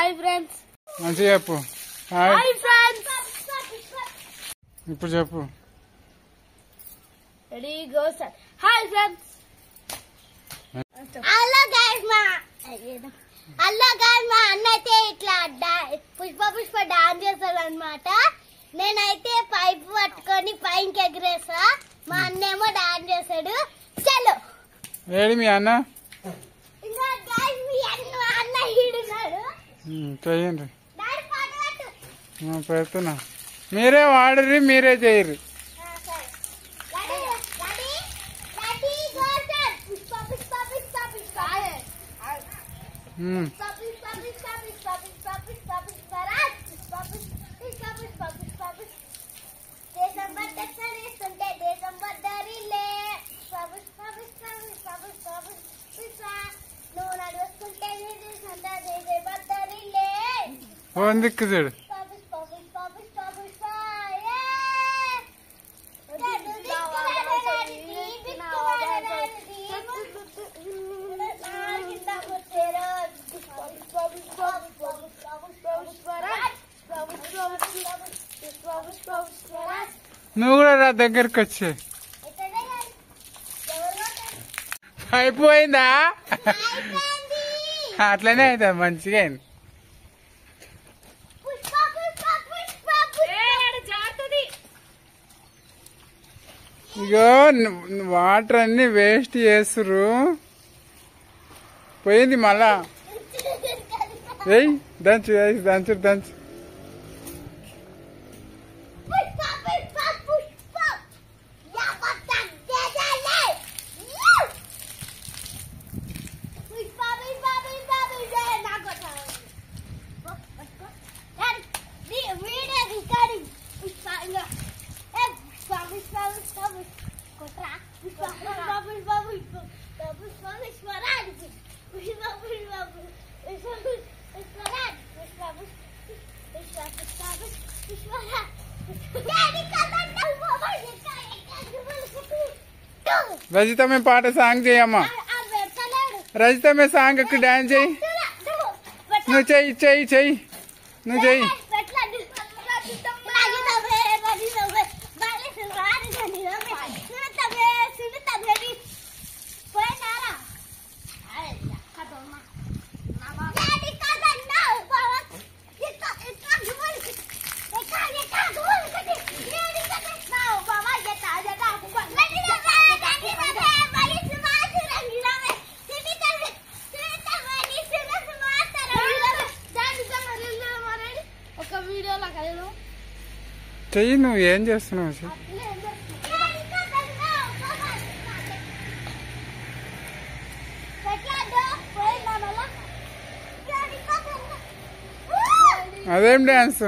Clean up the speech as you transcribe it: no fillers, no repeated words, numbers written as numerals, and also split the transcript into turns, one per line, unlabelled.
Hi friends
మంచిగా చెప్పు.
Hi friends
ఇప్పుడు చెప్పు.
Ready go start. Hi friends.
Hello guys మా అన్న అయితే ఇట్లా పుష్ప డాన్స్ చేస్తాడు అనమాట. నేనైతే పైప్ పట్టుకొని పైకి ఎగిరేసా, మా అన్నేమో డాన్స్ చేస్తాడు. చలో
ఏడి మీ అన్న?
ఇంకా గైస్ మీ అన్న ఈడున్నాడు.
చెయ్యండి, పెడుతున్నా. మీరే వాడరి, మీరే చేయరు. ఫోన్ దిక్కు చూడు. నువ్వు కూడా రా దగ్గరికి వచ్చి. అయిపోయిందా? అట్లనే అవుతుంది, మంచిగా అయింది. ఇగో వాటర్ అన్ని వేస్ట్ చేస్తురు. పోయింది మళ్ళా. ఏయ్ దంచు, దంచు దంచు. రజిత में పాట సాంగ్ చేయమ్మా. రజిత में సాంగ్ కి డాన్స్ చేయి. నువ్వు చెయ్యి చెయ్యి చెయ్యి, నువ్వు చెయ్యి. చెయ్యి, నువ్వు ఏం చేస్తున్నావు? అదేం డాన్స్?